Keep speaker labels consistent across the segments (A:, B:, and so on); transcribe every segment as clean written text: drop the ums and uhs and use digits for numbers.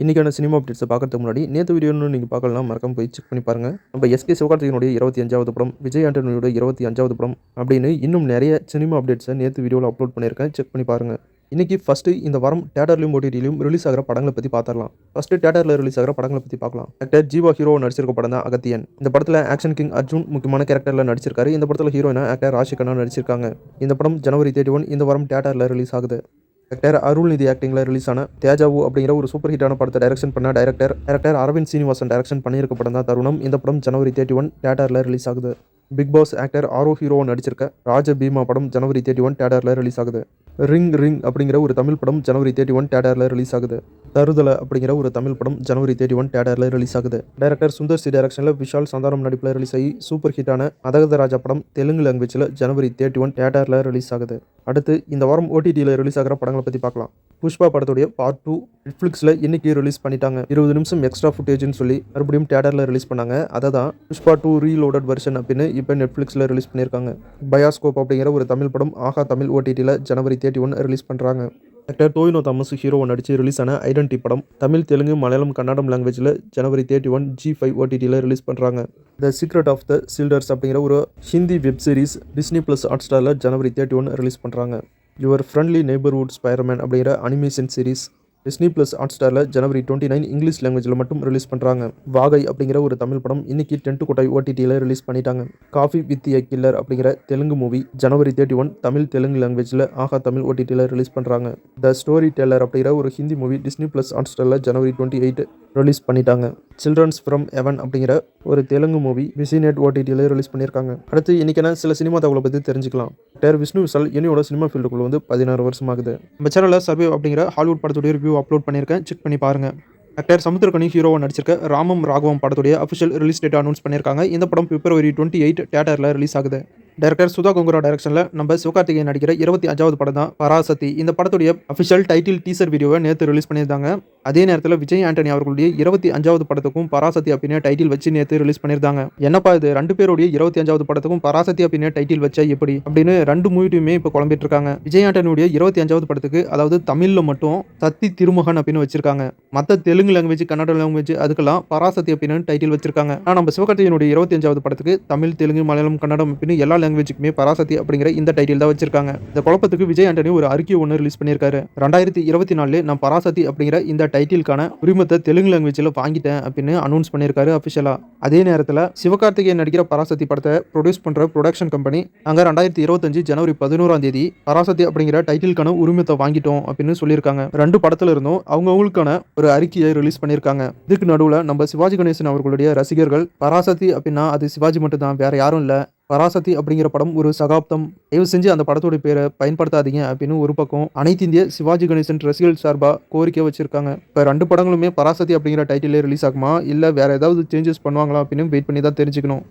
A: இன்னைக்கான சினிமா அப்டேட்ஸை பார்க்கறதுக்கு முன்னாடி, நேத்து வீடியோன்னு நீங்க பார்க்கலனா மறக்காம போய் செக் பண்ணி பாருங்க. நம்ம எஸ்கே சிவகார்த்திகேயனுடைய 25வது படம், விஜய் ஆண்டனியோட 25வது படம் அப்படின்னு இன்னும் நெறைய சினிமா அப்டேட்ஸை நேத்து வீடியோல அப்லோட் பண்ணியிருக்கேன். செக் பண்ணி பாருங்க. இன்னைக்கு ஃபர்ஸ்ட்டு இந்த வாரம் தியேட்டர்லயும், ஓடிடிலயும் ரிலீஸ் ஆகுற படங்கள பத்தி பார்த்துரலாம். ஃபர்ஸ்ட்டு தியேட்டர்ல ரிலீஸ் ஆகுற படங்கள பத்தி பார்க்கலாம். ஆக்டர் ஜீவா ஹீரோவா நடிச்சிருக்க படம் தான் அகத்தியன். இந்த படத்துல ஆக்ஷன் கிங் அர்ஜுன் முக்கியமான கேரக்டர்ல நடிச்சிருக்காரு. இந்த படத்துல ஹீரோயினா ஆக்டர் ராஷிகண்ணா நடிச்சிருக்காங்க. இந்த படம் ஜனவரி 31 இந்த வாரம் தியேட்டர்ல ரிலீஸ் ஆகுது. டைரக்டர் அருள்நிதி ஆக்டிங்ல ரிலீஸ் ஆன தேஜாவு அப்படிங்கிற ஒரு சூப்பர் ஹிட்டான படத்தை டைரக்ஷன் பண்ண டைரக்டர் அரவிந்த் சீனிவாசன் டைரக்ஷன் பண்ணியிருக்க படம் தான் தருணம். இந்த படம் ஜனவரி 31 தியேட்டர்ல ரிலீஸ் ஆகுது. பிக் பாஸ் ஆக்டர் ஆரோ ஹீரோவா நடிச்சிருக்க ராஜ பீமா படம் ஜனவரி 31 தியேட்டர்ல ரிலீஸ் ஆகுது. ரிங் ரிங் அப்படிங்கிற ஒரு தமிழ் படம் ஜனவரி 31 தியேட்டர்ல ரிலீஸ் ஆகுது. தருதல அப்படிங்கிற ஒரு தமிழ் படம் ஜனவரி 31 தியேட்டர்ல ரிலீஸ் ஆகுது. டைரக்டர் சுந்தர் சி டைரக்ஷன்ல விஷால் சந்தானம் நடிப்பில் ரிலீஸ் ஆகி சூப்பர் ஹிட்டான அதகத ராஜா படம் தெலுங்கு லாங்குவேஜ்ல ஜனவரி 31 தியேட்டர்ல ரிலீஸ் ஆகுது. அடுத்து இந்த வாரம் ஓடிடியில் ரிலீஸ் ஆகிற படங்களை பற்றி பார்க்கலாம். புஷ்பா படத்துடைய பார்ட் 2 நெட்ஃப்ளிக்ஸில் இன்னைக்கு ரிலீஸ் பண்ணிட்டாங்க. 20 நிமிஷம் எக்ஸ்ட்ரா ஃபுட்டேஜ்னு சொல்லி மறுபடியும் தியேட்டரில் ரிலீஸ் பண்ணாங்க. அதை தான் புஷ்பா 2 ரீலோடட் வெர்ஷன் அப்படின்னு இப்போ நெட்ஃப்ளிக்ஸில் ரிலீஸ் பண்ணியிருக்காங்க. பயாஸ்கோப் அப்படிங்கிற ஒரு தமிழ் படம் ஆஹா தமிழ் ஓடிடியில் ஜனவரி 31 ரிலீஸ் பண்ணுறாங்க. ஆக்டர் டோவினோ தாமஸ் ஹீரோவை நடித்து ரிலீஸ் ஆன ஐடென்டி படம் தமிழ், தெலுங்கு, மலையாளம், கன்னடம் லாங்குவேஜில் ஜனவரி 31 G5 ஓடிடியில் ரிலீஸ் பண்ணுறாங்க. த சீக்ரெட் ஆஃப் த சீல்டர்ஸ் அப்படிங்கிற ஒரு Hindi web series Disney plus ஹாட்ஸ்டாரில் ஜனவரி 31 ரிலீஸ் பண்ணுறாங்க. யுவர் ஃப்ரெண்ட்லி நெய்பர்ஹுட் ஸ்பைடர்மேன் அப்படிங்கிற அனிமேஷன் சீரிஸ் டிஸ்னி ப்ளஸ் ஹாட்ஸ்டாரில் ஜனவரி 29 இங்கிலீஷ் லாங்குவேஜில் மட்டும் ரிலீஸ் பண்ணுறாங்க. வாகை அப்படிங்கிற ஒரு தமிழ் படம் இன்னைக்கு 10 கோட்டை ஓடிடியில் ரிலீஸ் பண்ணிட்டாங்க. காஃபி வித் எ கில்லர் அப்படிங்கிற தெலுங்கு மூவி ஜனவரி 31 தமிழ், தெலுங்கு லாங்குவேஜில் ஆஹா தமிழ் ஓடிடியில் ரிலீஸ் பண்ணுறாங்க. த ஸ்டோரி டெல்லர் அப்படிங்கிற ஒரு ஹிந்தி மூவி டிஸ்னி ப்ளஸ் ஹாட்ஸ்டாரில் ஜனவரி 28 ரிலீஸ் பண்ணிட்டாங்க. சில்ட்ரன்ஸ் ஃப்ரம் ஹெவன் அப்படிங்கிற ஒரு தெலுங்கு மூவி விசிநெட் ஓடிடியில் ரிலீஸ் பண்ணியிருக்காங்க. அடுத்து இன்னைக்கான சில சினிமா தகவலை பற்றி தெரிஞ்சுக்கலாம். டாக்டர் விஷ்ணு விஷால் என்னோட சினிமா ஃபீல்டுக்குள்ள வந்து 16 வருஷமாகுது. நம்ம சேனலில் சர்வே அப்படிங்கிற ஹாலிவுட் படத்துடைய ரிவ்யூ அப்லோட் பண்ணியிருக்கேன். செக் பண்ணி பாருங்க. ஆக்டர் சமுத்திரக்கனி ஹீரோவா நடிச்சிருக்க ராமம் ராகவம் படத்துடைய அஃபிஷியல் ரிலீஸ் டேட் அனௌன்ஸ் பண்ணியிருக்காங்க. இந்த படம் பிப்ரவரி 28 தியேட்டரில் ரிலீஸ் ஆகுது. டைரக்டர் சுதா கொங்கரா டைரக்ஷனில் நம்ம சிவகார்த்திகேயன் நடிக்கிற 25வது படம் தான் பராசக்தி. இந்த படத்துடைய அஃபிஷியல் டைட்டில் டீசர் வீடியோவை நேற்று ரிலீஸ் பண்ணியிருந்தாங்க. அதே நேரத்தில் விஜய் ஆண்டனி அவர்களுடைய 25வது படத்துக்கும் பராசக்தி அப்படின்னு டைட்டில் வச்சு நேற்று ரிலீஸ் பண்ணியிருந்தாங்க. என்னப்பா இது, 2 பேருடைய 25வது படத்துக்கும் பராசக்தி அப்படின்னு டைட்டில் வச்சா எப்படி அப்படின்னு 2 மூவியுமே இப்போ குழம்பிட்டு இருக்காங்க. விஜய் ஆண்டனியுடைய 25வது படத்துக்கு அதாவது தமிழில் மட்டும் சத்தி திருமகன் அப்படின்னு வச்சிருக்காங்க. மற்ற தெலுங்கு லாங்குவேஜ், கன்னட லாங்குவேஜ் அதுக்கெல்லாம் பராசக்தி அப்படின்னு டைட்டில் வச்சிருக்காங்க. ஆனால் நம்ம சிவகார்த்திகேயனுடைய 25வது படத்துக்கு தமிழ், தெலுங்கு, மலையாளம், கன்னடம் அப்படின்னு எல்லா லாங்குவேஜுக்குமே பராசக்தி அப்படிங்கிற இந்த டைட்டில் தான் வச்சிருக்காங்க. இந்த குழப்பத்துக்கு விஜய் ஆண்டனி ஒரு அறிக்கை ஒன்று ரிலீஸ் பண்ணியிருக்காரு. 2024 நான் பராசக்தி அப்படிங்கிற இந்த டைட்டிலுக்கான உரிமத்தை தெலுங்கு லாங்குவேஜில் வாங்கிட்டேன் அப்படின்னு அனௌன்ஸ் பண்ணியிருக்காரு அஃபிஷியலா. அதே நேரத்தில் சிவகார்த்திகேயன் நடிக்கிற பராசக்தி படத்தை ப்ரொடியூஸ் பண்ற ப்ரொடக்ஷன் கம்பெனி நாங்கள் 2025 ஜனவரி 11 பராசக்தி அப்படிங்கிற டைட்டிலுக்கான உரிமத்தை வாங்கிட்டோம் அப்படின்னு சொல்லியிருக்காங்க. 2 படத்துல இருந்தும் அவங்களுக்கான ஒரு அறிக்கையை ரிலீஸ் பண்ணியிருக்காங்க. இதுக்கு நடுவில் நம்ம சிவாஜி கணேசன் அவர்களுடைய ரசிகர்கள் பராசக்தி அப்படின்னா அது சிவாஜி மட்டும் தான், வேற யாரும் இல்லை, பராசக்தி அப்படிங்கிற படம் ஒரு சகாப்தம், தயவு செஞ்சு அந்த படத்தோட பேரை பயன்படுத்தாதீங்க அப்படின்னு ஒரு பக்கம் அனைத்து இந்திய சிவாஜி கணேசன் ரசிகர்கள் சார்பாக கோரிக்கை வச்சிருக்காங்க. இப்போ 2 படங்களுமே பராசக்தி அப்படிங்கிற டைட்டிலே ரிலீஸ் ஆகுமா இல்லை வேற ஏதாவது சேஞ்சஸ் பண்ணுவாங்களா அப்படின்னு வெயிட் பண்ணி தான் தெரிஞ்சுக்கணும்.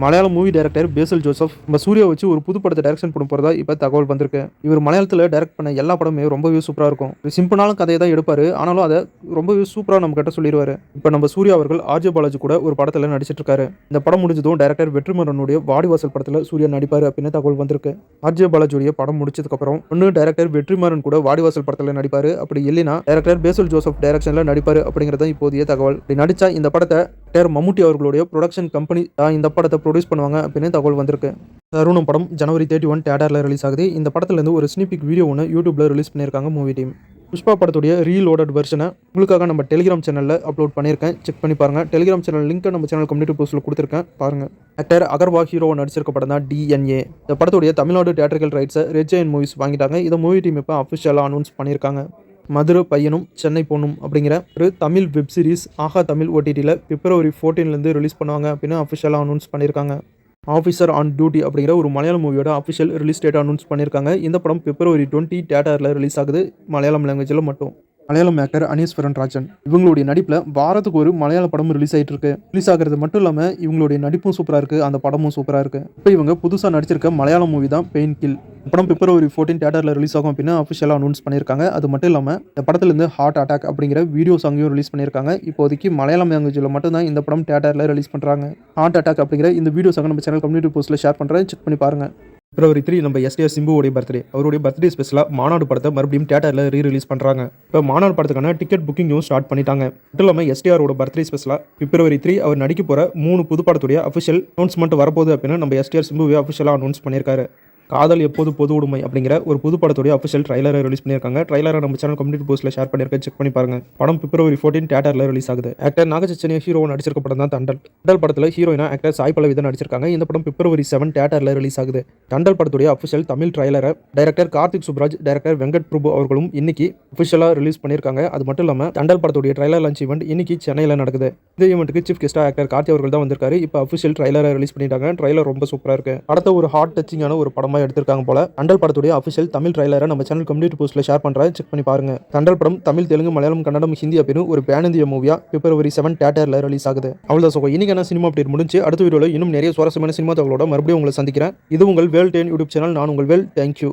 A: மலையாள மூவி டைரக்டர் பேசல் ஜோசப் நம்ம சூர்யா வச்சு ஒரு புது படத்தை டைரக்ஷன் பண்ண போறதா இப்போ தகவல் வந்திருக்கு. இவர் மலையாளத்தில் டைரக்ட் பண்ண எல்லா படமே ரொம்பவே சூப்பராக இருக்கும். ஒரு சிம்பிளான கதையை தான் எடுப்பாரு, ஆனாலும் அதை ரொம்பவே சூப்பராக நம்ம கிட்ட சொல்லிடுவாரு. இப்போ நம்ம சூர்யா அவர்கள் ஆர்ஜே பாலாஜி கூட ஒரு படத்தில் நடிச்சிட்டு இருக்காரு. இந்த படம் முடிஞ்சதும் டைரக்டர் வெற்றிமாறனுடைய வாடிவாசல் படத்தில் சூர்யா நடிப்பாரு அப்படின்னு தகவல் வந்திருக்கு. ஆர்ஜே பாலாஜியுடைய படம் முடிச்சதுக்கு அப்புறம் ஒன்று டைரக்டர் வெற்றிமாறன் கூட வாடிவாசல் படத்தில் நடிப்பாரு, அப்படி இல்லைன்னா டைரக்டர் பேசல் ஜோசப் டைரக்ஷனில் நடிப்பாரு அப்படிங்கிறத இப்போதைய தகவல். இப்படி நடிச்சா இந்த படத்தை மம்முட்டி அவர்களுடைய ப்ரொடக்ஷன் கம்பெனி தான் இந்த படத்தை ப்ரொடியூஸ் பண்ணுவாங்க அப்படின்னு தகவல் வந்திருக்கு. தருணம் படம் ஜனவரி 31 தியேட்டரில் ரிலீஸ் ஆகுது. இந்த படத்துலேருந்து ஒரு ஸ்னீபிக் வீடியோ ஒன்று யூடியூப்ல ரிலீஸ் பண்ணியிருக்காங்க மூவி டீம். புஷ்பா படத்துடைய ரீலோடட் வெர்ஷனை உங்களுக்காக நம்ம டெலிகிராம் சேனலில் அப்லோட் பண்ணியிருக்கேன். செக் பண்ணி பாருங்க. டெலிகிராம் சேனல் லிங்க் நம்ம சேனல் கம்யூனிட்டி போஸ்ட்டில் கொடுத்துருக்கேன், பாருங்க. ஆக்டர் அகர்வா ஹீரோவை நடிச்சிருக்க படம் தான் DNA. இந்த படத்துடைய தமிழ்நாடு தியேட்டரிக்கல் ரைட்ஸை ரெட் ஜெயன்ட் மூவிஸ் வாங்கிட்டாங்க. இதை மூவி டீம் இப்போ அஃபிஷியலாக அனௌன்ஸ் பண்ணியிருக்காங்க. மதுரை பையனும் சென்னை பொண்ணும் அப்படிங்கிற ஒரு தமிழ் வெப் சீரிஸ் ஆஹா தமிழ் ஓடிடியில் பிப்ரவரி 14 ரிலீஸ் பண்ணுவாங்க அப்படின்னு அஃபிஷியலாக அனௌன்ஸ் பண்ணியிருக்காங்க. ஆஃபீஸர் ஆன் டியூட்டி அப்படிங்கிற ஒரு மலையாள மூவியோட அஃபிஷியல் ரிலீஸ் டேட் அனௌன்ஸ் பண்ணியிருக்காங்க. இந்த படம் பிப்ரவரி 20 தியேட்டரில் ரிலீஸ் ஆகுது, மலையாளம் லாங்குவேஜில் மட்டும். மலையாளம் ஆக்டர் அனீஸ்வரன் ராஜன் இவங்களுடைய நடிப்பில் வாரத்துக்கு ஒரு மலையாள படம் ரிலீஸ் ஆகிட்டு இருக்கு. ரிலீஸ் ஆகிறது மட்டும் இல்லாமல் இவங்களுடைய நடிப்பும் சூப்பராக இருக்குது, அந்த படமும் சூப்பராக இருக்குது. இப்போ இவங்க புதுசாக நடிச்சிருக்க மலையாள மூவி தான் பெயின் கில். படம் பிப்ரவரி 14 தியேட்டரில் ரிலீஸ் ஆகும் அப்படின்னு அஃபிஷியலாக அனௌன்ஸ் பண்ணியிருக்காங்க. அது மட்டும் இல்லாமல் இந்த படத்துலேருந்து ஹார்ட் அட்டாக் அப்படிங்கிற வீடியோ சாங்கையும் ரிலீஸ் பண்ணியிருக்காங்க. இப்போதைக்கு மலையாளம் லாங்குவேஜில் மட்டும் தான் இந்த படம் தியேட்டரில் ரிலீஸ் பண்ணுறாங்க. ஹார்ட் அட்டாக் அப்படிங்கிற இந்த வீடியோ சாங்கை நம்ம சேனல் கம்யூனிட்டி போஸ்ட்டில் ஷேர் பண்ணுறேன், செக் பண்ணி பாருங்கள். பிப்ரவரி 3 நம்ம எஸ்டிஆர் சிம்புவோடைய பர்த்டே. அவருடைய பர்த்டே ஸ்பெஷலாக மாநாடு படத்தை மறுபடியும் தியேட்டரில் ரிலீஸ் பண்ணுறாங்க. இப்போ மாநாடு படத்துக்கான டிக்கெட் புக்கிங்கும் ஸ்டார்ட் பண்ணிட்டாங்க. மட்டும் இல்லாமல் எஸ்டிஆரோட பர்த்டே ஸ்பெஷலாக பிப்ரவரி 3 அவர் நடிக்க போகிற 3 புது படத்துடைய அஃபிஷியல் அனௌன்ஸ்மெண்ட் வரப்போகுது அப்படின்னு நம்ம எஸ்டிஆர் சிம்புவே அஃபிஷியலாக அனௌன்ஸ் பண்ணியிருக்காரு. காதல் எப்போது பொது உடைமை அப்படிங்கிற ஒரு புது படத்துடைய அஃபிஷியல் ட்ரைலரை ரிலீஸ் பண்ணியிருக்காங்க. ட்ரைலரை நம்ம சேனல் கம்யூனிட்டி போஸ்ட்டில் ஷேர் பண்ணியிருக்கேன், செக் பண்ணி பாருங்க. படம் பிப்ரவரி 14 தியேட்டரில் ரிலீஸ் ஆகுது. ஆக்டர் நாகச்சைத்தன்யா ஹீரோவை நடிச்சிருக்க படம் தான் தண்டல். தண்டல் படத்தில் ஹீரோயினா ஆக்டர் சாய் பல்லவி தான் நடிச்சிருக்காங்க. இந்த படம் பிப்ரவரி 7 தியேட்டரில் ரிலீஸ் ஆகுது. தண்டல் படத்துடைய அஃபிஷியல் தமிழ் ட்ரைலரை டைரக்டர் கார்த்திக் சுப்ராஜ், டைரக்டர் வெங்கட் பிரபு அவர்களும் இன்னைக்கு அஃபிஷியலாக ரிலீஸ் பண்ணியிருக்காங்க. அது மட்டும் இல்லாமல் தண்டல் படத்துடைய ட்ரைலர் லான்ச் ஈவெண்ட் இன்னைக்கு சென்னையில் நடக்குது. இந்த ஈவெண்ட்டுக்கு சீஃப் கெஸ்டா ஆக்டர் கார்த்தி அவர்கள் தான் வந்திருக்காரு. இப்போ அஃபிஷியல் ட்ரைலரை ரிலீஸ் பண்ணிட்டாங்க. ட்ரைலர் ரொம்ப சூப்பராக இருக்கு. படத்தை ஒரு ஹார்ட் டச்சிங்கான ஒரு படமாக எடுத்திருக்காங்க போல. தண்டல் படத்துடைய அஃபிஷியல் தமிழ் ட்ரைலரை நம்ம சேனல் கம்யூனிட்டி போஸ்ட்ல ஷேர் பண்றேன், செக் பண்ணி பாருங்க. தண்டல் படம் தமிழ், தெலுங்கு, மலையாளம், கன்னடம், ஹிந்தி அப்படின்னு ஒரு பேன் இந்தியா மூவியா பிப்ரவரி 7 தியேட்டர்ல ரிலீஸ் ஆகுது. அவ்வளவுதான் சோ, இன்னைக்கான சினிமா அப்டேட் முடிஞ்சு. அடுத்த வீடியோல இன்னும் நிறைய சுவாரஸ்யமான சினிமா தகவலோட மறுபடியும் உங்களை சந்திக்கிறேன். இது உங்கள் வேல் 10 யூடியூப் சேனல். நான் உங்கள் வேல். தேங்க்யூ.